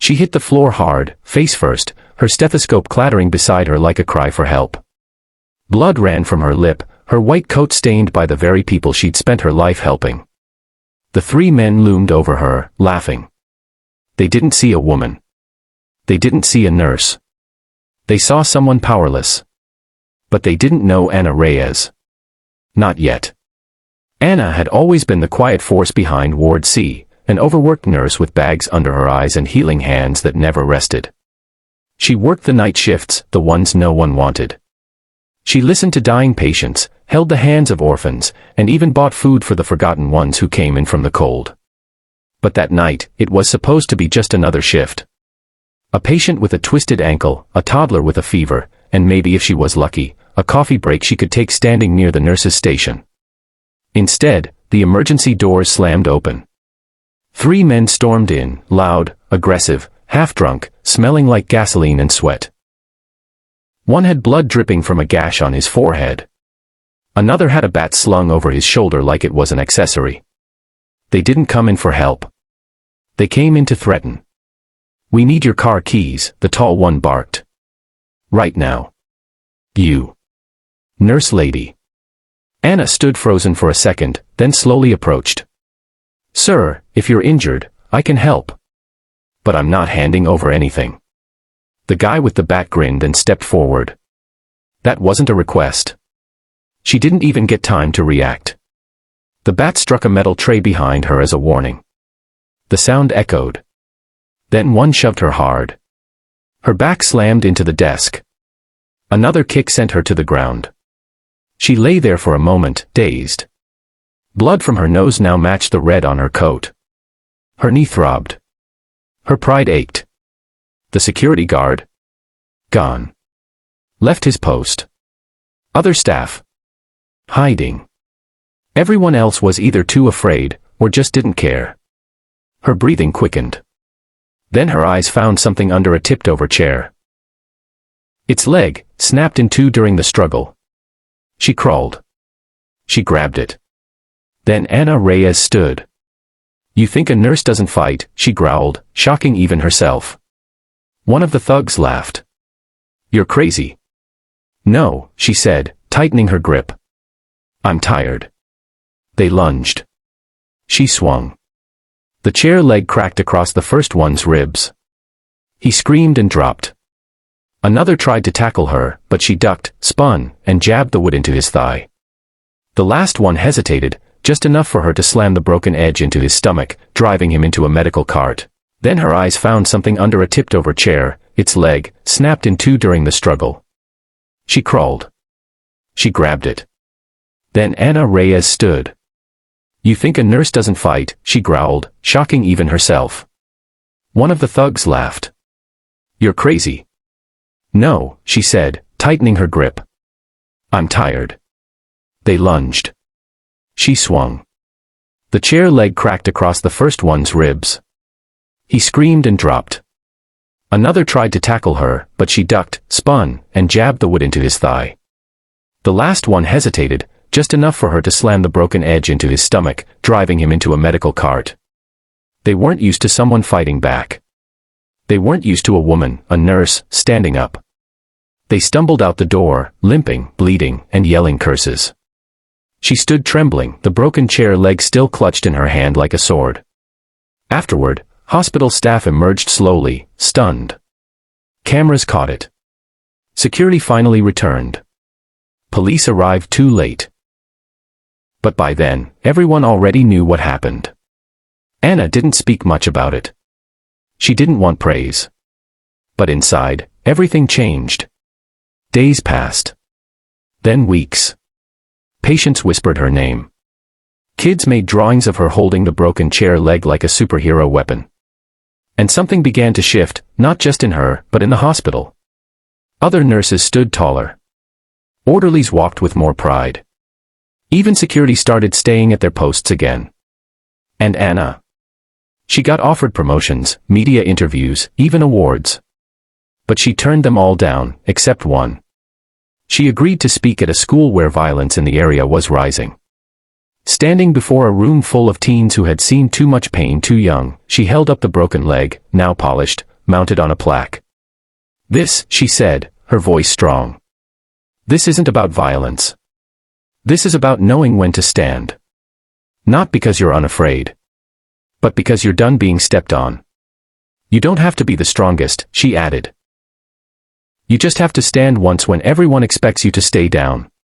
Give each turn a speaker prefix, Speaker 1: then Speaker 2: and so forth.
Speaker 1: She hit the floor hard, face first, her stethoscope clattering beside her like a cry for help. Blood ran from her lip, her white coat stained by the very people she'd spent her life helping. The three men loomed over her, laughing. They didn't see a woman. They didn't see a nurse. They saw someone powerless. But they didn't know Anna Reyes. Not yet. Anna had always been the quiet force behind Ward C, an overworked nurse with bags under her eyes and healing hands that never rested. She worked the night shifts, the ones no one wanted. She listened to dying patients, held the hands of orphans, and even bought food for the forgotten ones who came in from the cold. But that night, it was supposed to be just another shift. A patient with a twisted ankle, a toddler with a fever, and maybe if she was lucky, a coffee break she could take standing near the nurse's station. Instead, the emergency doors slammed open. Three men stormed in, loud, aggressive, half-drunk, smelling like gasoline and sweat. One had blood dripping from a gash on his forehead. Another had a bat slung over his shoulder like it was an accessory. They didn't come in for help. They came in to threaten. "We need your car keys," the tall one barked. "Right now. You. Nurse lady." Anna stood frozen for a second, then slowly approached. "Sir, if you're injured, I can help. But I'm not handing over anything." The guy with the bat grinned and stepped forward. That wasn't a request. She didn't even get time to react. The bat struck a metal tray behind her as a warning. The sound echoed. Then one shoved her hard. Her back slammed into the desk. Another kick sent her to the ground. She lay there for a moment, dazed. Blood from her nose now matched the red on her coat. Her knee throbbed. Her pride ached. The security guard. Gone. Left his post. Other staff. Hiding. Everyone else was either too afraid, or just didn't care. Her breathing quickened. Then her eyes found something under a tipped-over chair. Its leg, snapped in two during the struggle. She crawled. She grabbed it. Then Anna Reyes stood. "You think a nurse doesn't fight?" she growled, shocking even herself. One of the thugs laughed. "You're crazy." "No," she said, tightening her grip. "I'm tired." They lunged. She swung. The chair leg cracked across the first one's ribs. He screamed and dropped. Another tried to tackle her, but she ducked, spun, and jabbed the wood into his thigh. The last one hesitated, just enough for her to slam the broken edge into his stomach, driving him into a medical cart. Then her eyes found something under a tipped-over chair, its leg, snapped in two during the struggle. She crawled. She grabbed it. Then Anna Reyes stood. "You think a nurse doesn't fight?" she growled, shocking even herself. One of the thugs laughed. "You're crazy." "No," she said, tightening her grip. "I'm tired." They lunged. She swung. The chair leg cracked across the first one's ribs. He screamed and dropped. Another tried to tackle her, but she ducked, spun, and jabbed the wood into his thigh. The last one hesitated, just enough for her to slam the broken edge into his stomach, driving him into a medical cart. They weren't used to someone fighting back. They weren't used to a woman, a nurse, standing up. They stumbled out the door, limping, bleeding, and yelling curses. She stood trembling, the broken chair leg still clutched in her hand like a sword. Afterward, hospital staff emerged slowly, stunned. Cameras caught it. Security finally returned. Police arrived too late. But by then, everyone already knew what happened. Anna didn't speak much about it. She didn't want praise. But inside, everything changed. Days passed. Then weeks. Patients whispered her name. Kids made drawings of her holding the broken chair leg like a superhero weapon. And something began to shift, not just in her, but in the hospital. Other nurses stood taller. Orderlies walked with more pride. Even security started staying at their posts again. And Anna. She got offered promotions, media interviews, even awards. But she turned them all down, except one. She agreed to speak at a school where violence in the area was rising. Standing before a room full of teens who had seen too much pain too young, she held up the broken leg, now polished, mounted on a plaque. This, she said, her voice strong. This isn't about violence. This is about knowing when to stand. Not because you're unafraid, but because you're done being stepped on. You don't have to be the strongest, she added. You just have to stand once when everyone expects you to stay down.